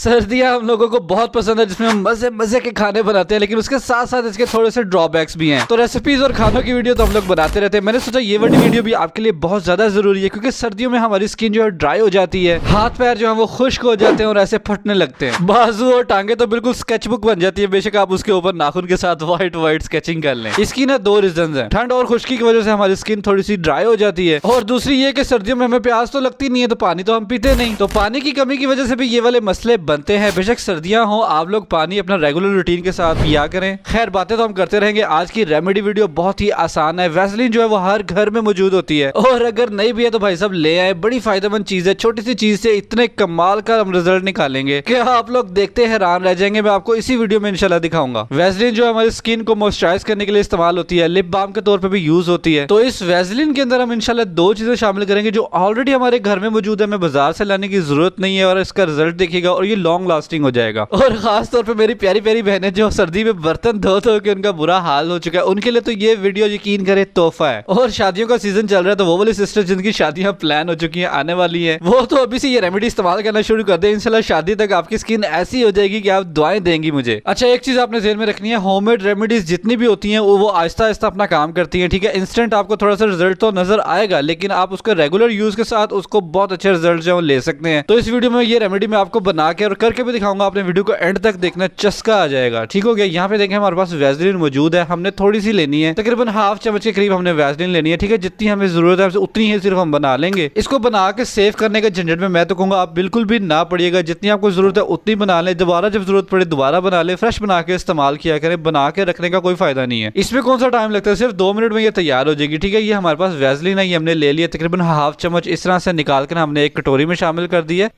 सर्दियाँ हम लोगों को बहुत पसंद है, जिसमें हम मजे मजे के खाने बनाते हैं, लेकिन उसके साथ साथ इसके थोड़े से ड्रॉबैक्स भी हैं। तो रेसिपीज और खानों की वीडियो तो हम लोग बनाते रहते हैं। मैंने सोचा ये वाली वीडियो भी आपके लिए बहुत ज्यादा जरूरी है, क्योंकि सर्दियों में हमारी स्किन जो है ड्राई हो जाती है, हाथ पैर जो है वो खुश्क हो जाते हैं और ऐसे फटने लगते हैं। बाजू और टांगे तो बिल्कुल स्केच बुक बन जाती है, बेशक आप उसके ऊपर नाखून के साथ व्हाइट व्हाइट स्केचिंग कर लें। इसकी ना दो रीजन है, ठंड और खुश्की की वजह से हमारी स्किन थोड़ी सी ड्राई हो जाती है, और दूसरी ये कि सर्दियों में हमें प्यास तो लगती नहीं है, तो पानी तो हम पीते नहीं, तो पानी की कमी की वजह से भी ये वाले मसले बनते हैं। बेशक सर्दियां हो, आप लोग पानी अपना रेगुलर रूटीन के साथ पिया करें। खैर बातें तो हम करते रहेंगे। आज की रेमेडी वीडियो बहुत ही आसान है। वैसलीन जो है वो हर घर में मौजूद होती है, और अगर नहीं भी है तो भाई साहब ले आए, बड़ी फायदेमंद चीज है। छोटी सी चीज से इतने कमाल का हम रिजल्ट निकालेंगे कि आप लोग देखते हैरान रह जाएंगे। मैं आपको इसी वीडियो में इंशाल्लाह दिखाऊंगा। वैसलीन जो हमारी स्किन को मॉइस्चराइज करने के लिए इस्तेमाल होती है, लिप बाम के तौर पर भी यूज होती है। तो इस वैसलीन के अंदर हम इंशाल्लाह दो चीजें शामिल करेंगे जो ऑलरेडी हमारे घर में मौजूद है, हमें बाजार से लाने की जरूरत नहीं है, और इसका रिजल्ट देखिएगा और ये लॉन्ग लास्टिंग हो जाएगा। और खास तौर पे मेरी प्यारी प्यारी बहनें जो सर्दी में बर्तन धो धो के उनका बुरा हाल हो चुका है, उनके लिए तो ये वीडियो यकीन करे तोहफा है। और शादियों का सीजन चल रहा है, तो वो वाली सिस्टर जिनकी शादियां प्लान हो चुकी हैं, आने वाली हैं, वो तो अभी से ये रेमेडी इस्तेमाल करना शुरू कर दे। इंशाल्लाह शादी तक आपकी स्किन ऐसी हो जाएगी कि आप दुआएं देंगी मुझे। अच्छा, एक चीज आपने ध्यान में रखनी है, होममेड रेमेडीज जितनी भी होती हैं वो आहिस्ता आहिस्ता अपना काम करती हैं, ठीक है। इंस्टेंट आपको थोड़ा सा रिजल्ट तो नजर आएगा, लेकिन आप उसका रेगुलर यूज के साथ उसको बहुत अच्छे रिजल्ट जो ले सकते हैं। तो इस वीडियो में ये रेमेडी मैं आपको बना के और करके भी दिखाऊंगा। आपने वीडियो को एंड तक देखना, चस्का आ जाएगा, ठीक हो गया। यहाँ पे देखें हमारे पास वैसलीन मौजूद है, हमने थोड़ी सी लेनी है, तकरीबन हाफ चम्मच के करीब हमने वैसलीन लेनी है, ठीक है। जितनी हमें जरूरत है उतनी ही सिर्फ हम बना लेंगे। इसको बना के सेव करने के झंझट में मैं तो कहूंगा आप बिल्कुल भी ना पड़िएगा। जितनी आपको जरूरत है उतनी बना लें, दोबारा जब जरूरत पड़े दोबारा बना ले, फ्रेश बना के इस्तेमाल किया करें। बना के रखने का कोई फायदा नहीं है। इसमें कौन सा टाइम लगता है, सिर्फ 2 मिनट में ये तैयार हो जाएगी, ठीक है। ये हमारे पास वैसलीन है, ये हमने ले लिया तकरीबन हाफ चम्मच, इस तरह से निकाल कर हमने एक कटोरी में शामिल कर दी है।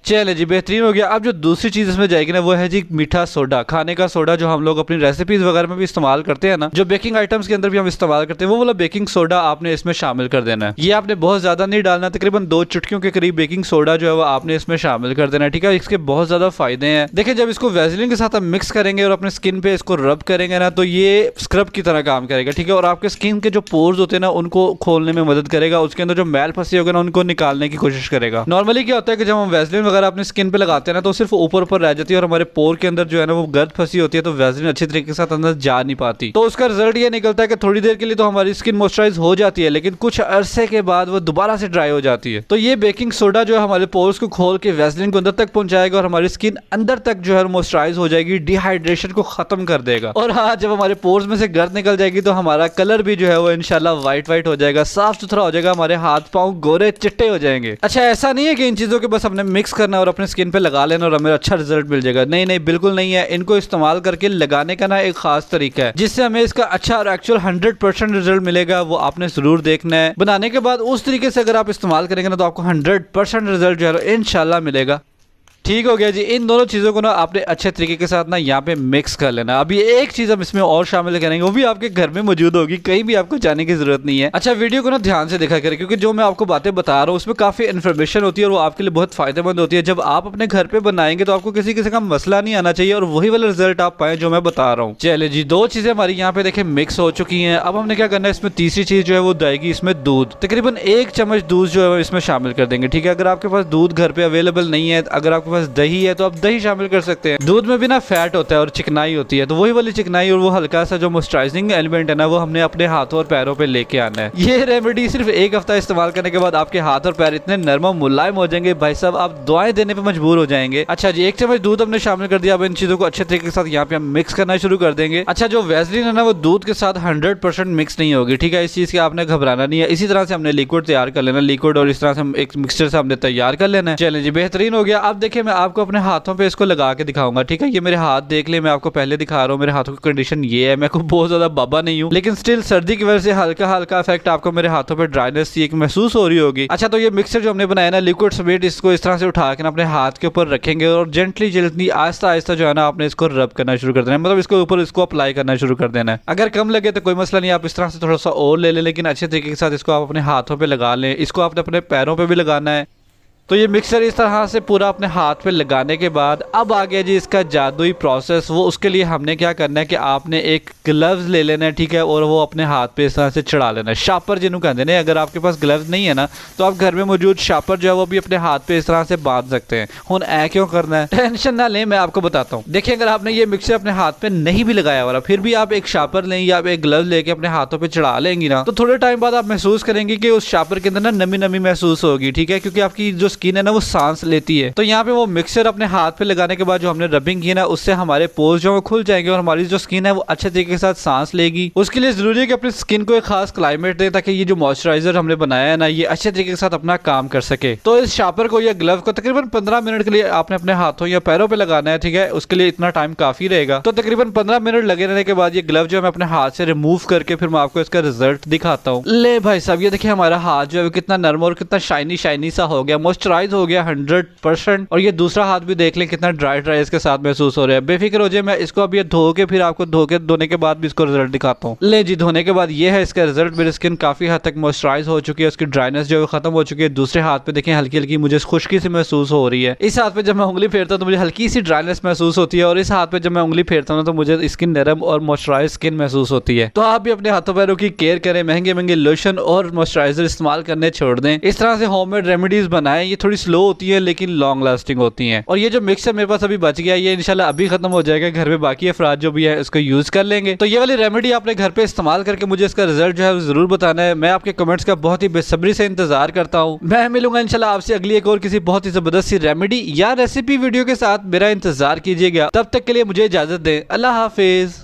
चले जी, बेहतरीन हो गया। अब जो दूसरी चीज इसमें जाएगी ना, वो है जी मीठा सोडा, खाने का सोडा, जो हम लोग अपनी रेसिपीज वगैरह में भी इस्तेमाल करते हैं ना, जो बेकिंग आइटम्स के अंदर भी हम इस्तेमाल करते हैं, वो वाला बेकिंग सोडा आपने इसमें शामिल कर देना है। ये आपने बहुत ज्यादा नहीं डालना, तकरीबन 2 चुटकियों के करीब बेकिंग सोडा जो है वो आपने इसमें शामिल कर देना है, ठीक है। इसके बहुत ज्यादा फायदे हैं। देखिए, जब इसको वैसलीन के साथ हम मिक्स करेंगे और अपने स्किन पे इसको रब करेंगे ना, तो ये स्क्रब की तरह काम करेगा, ठीक है। और आपके स्किन के जो पोर्स होते हैं ना, उनको खोलने में मदद करेगा। उसके अंदर जो मैल फंसी होगा ना, उनको निकालने की कोशिश करेगा। नॉर्मली क्या होता है कि जब हम वैसलीन वगैरह अपनी स्किन पे आते हैं ना, तो सिर्फ ऊपर ऊपर रह जाती है, और हमारे पोर के अंदर जो है ना वो गर्द फंसी होती है, तो वैसलीन अच्छी तरीके के साथ अंदर जा नहीं पाती। तो उसका रिजल्ट ये निकलता है कि थोड़ी देर के लिए तो हमारी स्किन मॉइस्चराइज हो जाती है, लेकिन कुछ अरसे के बाद वो दोबारा से ड्राई हो जाती है। तो ये बेकिंग सोडा जो है हमारे पोर्स को खोल के वैसलीन को अंदर तक पहुंचाएगा, और हमारी स्किन अंदर तक जो है मॉइस्चराइज हो जाएगी, डिहाइड्रेशन को खत्म कर देगा। और हाँ, जब हमारे पोर्स में से गर्द निकल जाएगी तो हमारा कलर भी जो है वो इंशाल्लाह व्हाइट व्हाइट हो जाएगा, साफ सुथरा हो जाएगा, हमारे हाथ पांव गोरे चिट्टे हो जाएंगे। अच्छा, ऐसा नहीं है कि इन चीजों के बस हमने मिक्स करना और अपने स्किन पे लगा लेना और हमें अच्छा रिजल्ट मिल जाएगा। नहीं नहीं, बिल्कुल नहीं है। इनको इस्तेमाल करके लगाने का ना एक खास तरीका है, जिससे हमें इसका अच्छा और एक्चुअल 100% रिजल्ट मिलेगा। वो आपने जरूर देखना है। बनाने के बाद उस तरीके से अगर आप इस्तेमाल करेंगे ना, तो आपको 100% रिजल्ट जो है इंशाल्लाह मिलेगा। ठीक हो गया जी। इन दोनों चीजों को ना आपने अच्छे तरीके के साथ ना यहाँ पे मिक्स कर लेना। अभी एक चीज हम इसमें और शामिल करेंगे, वो भी आपके घर में मौजूद होगी, कहीं भी आपको जाने की जरूरत नहीं है। अच्छा, वीडियो को ना ध्यान से देखा करें, क्योंकि जो मैं आपको बातें बता रहा हूँ उसमें काफी इन्फॉर्मेशन होती है और वो आपके लिए बहुत फायदेमंद होती है। जब आप अपने घर पे बनाएंगे तो आपको किसी किसी का मसला नहीं आना चाहिए, और वही वाला रिजल्ट आप पाए जो मैं बता रहा हूँ। चले जी, 2 चीजें हमारी यहाँ पे देखे मिक्स हो चुकी है। अब हमने क्या करना है, इसमें तीसरी चीज जो है वो जाएगी इसमें दूध। तकरीबन 1 चम्मच दूध जो है इसमें शामिल कर देंगे, ठीक है। अगर आपके पास दूध घर पे अवेलेबल नहीं है, अगर आपके पास दही है तो आप दही शामिल कर सकते हैं। दूध में भी ना फैट होता है और चिकनाई होती है, तो वही वाली चिकनाई और वो हल्का सा जो मॉइस्चराइजिंग एलिमेंट है ना, वो हमने अपने हाथों और पैरों पे लेके आना है। ये रेमेडी सिर्फ 1 हफ्ता इस्तेमाल करने के बाद आपके हाथ और पैर इतने नरम और मुलायम हो जाएंगे, भाई साहब आप दुआएं देने पे मजबूर हो जाएंगे। अच्छा जी, 1 चम्मच दूध हमने शामिल कर दिया। अब इन चीजों को अच्छे तरीके के साथ यहाँ पे हम मिक्स करना शुरू कर देंगे। अच्छा, जो वैसलीन है ना, वो दूध के साथ 100% मिक्स नहीं होगी, ठीक है। इस चीज के आपने घबराना नहीं है। इसी तरह से हमने लिक्विड तैयार कर लेना, लिक्विड, और इस तरह से हम एक मिक्सचर से हमने तैयार कर लेना है। चलें जी, बेहतरीन हो गया। अब देखिए, मैं आपको अपने हाथों पे इसको लगा के दिखाऊंगा, ठीक है। ये मेरे हाथ देख ले, मैं आपको पहले दिखा रहा हूँ। मेरे हाथों की कंडीशन ये है, मैं को बहुत ज्यादा बाबा नहीं हूँ, लेकिन स्टिल सर्दी की वजह से हल्का हल्का इफेक्ट आपको मेरे हाथों पे ड्राइनेस सी एक महसूस हो रही होगी। अच्छा, तो ये मिक्सचर जो हमने बनाया ना लिक्विड समेत, इसको इस तरह से उठा के अपने हाथ के ऊपर रखेंगे और जेंटली जेंटली आहिस्ता आहिस्ता जो है ना आपने इसको रब करना शुरू कर देना है, मतलब इसको ऊपर इसको अप्लाई करना शुरू कर देना है। अगर कम लगे तो कोई मसला नहीं, आप इस तरह से थोड़ा सा और ले लें, लेकिन अच्छे तरीके के साथ इसको आप अपने हाथों पे लगा लें। इसको आपने अपने पैरों पे भी लगाना है। तो ये मिक्सर इस तरह से पूरा अपने हाथ पे लगाने के बाद अब आ गया जी इसका जादुई प्रोसेस। वो उसके लिए हमने क्या करना है कि आपने एक ग्लव्स ले लेना है, ठीक है, और वो अपने हाथ पे इस तरह से चढ़ा लेना है। शापर जिन्हों कहते हैं, अगर आपके पास ग्लव्स नहीं है ना तो आप घर में मौजूद शापर जो है वो भी अपने हाथ पे इस तरह से बांध सकते हैं। हुन ऐ क्यों करना है, टेंशन ना लें, मैं आपको बताता हूँ। देखिए, अगर आपने ये मिक्सर अपने हाथ पे नहीं भी लगाया वाला, फिर भी आप एक शापर लें या आप एक ग्लव्स लेके अपने हाथों पे चढ़ा लेंगी ना, तो थोड़े टाइम बाद आप महसूस करेंगे कि उस शापर के अंदर ना नमी नमी महसूस होगी, ठीक है, क्योंकि आपकी जो स्किन है ना वो सांस लेती है। तो यहाँ पे वो मिक्सर अपने हाथ पे लगाने के बाद जो हमने रबिंग की ना, उससे हमारे पोर्स जो खुल जाएंगे और हमारी जो स्किन है वो अच्छे तरीके के साथ सांस लेगी। उसके लिए जरूरी है कि अपनी स्किन को एक खास क्लाइमेट दे ताकि ये जो मॉइस्चराइजर हमने बनाया है ना ये अच्छे तरीके के साथ अपना काम कर सके। तो इस शापर को या ग्लव को तकरीबन 15 मिनट के लिए आपने अपने हाथों या पैरों पे लगाना है, ठीक है, उसके लिए इतना टाइम काफी रहेगा। तो तकरीबन 15 मिनट लगे रहने के बाद ये ग्लव जो मैं अपने हाथ से रिमूव करके फिर मैं आपको इसका रिजल्ट दिखाता हूँ। ले भाई साहब, ये देखिए हमारा हाथ जो है कितना नरम और कितना शाइनी शाइनी सा हो गया, मॉइस्चराइज हो गया 100%। और ये दूसरा हाथ भी देख लें कितना ड्राई ड्राई इसके साथ महसूस हो रहा है। बेफिक्र हो जाए, मैं इसको अभी धो के फिर आपको धोने के बाद भी इसको रिजल्ट दिखाता हूँ। ले जी, धोने के बाद ये है इसका रिजल्ट। मेरी स्किन काफी हद तक मॉइस्चराइज हो चुकी है, उसकी ड्राइनेस जो है खत्म हो चुकी है। दूसरे हाथ पे देखें हल्की हल्की मुझे खुश्की से महसूस हो रही है। इस हाथ पे जब मैं उंगली फेरता हूँ तो मुझे हल्की सी ड्राइनेस महसूस होती है, और इस हाथ पे जब मैं उंगली फेरता हूँ तो मुझे स्किन नरम और मॉइस्चराइज स्किन महसूस होती है। तो आप भी अपने हाथों पैरों की केयर करें, महंगे महंगे लोशन और मॉइस्चराइजर इस्तेमाल करने छोड़ दें। इस तरह से होममेड रेमेडीज बनाएं, ये थोड़ी स्लो होती है लेकिन लॉन्ग लास्टिंग होती हैं। और ये जो मिक्सर मेरे पास अभी बच गया ये इंशाल्लाह अभी खत्म हो जाएगा, घर में बाकी अफराद जो भी है इसको यूज कर लेंगे। तो ये वाली रेमेडी आपने घर पे इस्तेमाल करके मुझे इसका रिजल्ट जो है जरूर बताना है। मैं आपके कमेंट्स का बहुत ही बेसब्री से इंतजार करता हूँ। मैं मिलूंगा इंशाल्लाह आपसे अगली एक और किसी बहुत ही जबरदस्त सी रेमेडी या रेसिपी वीडियो के साथ। मेरा इंतजार कीजिएगा, तब तक के लिए मुझे इजाजत दें। अल्लाह हाफिज।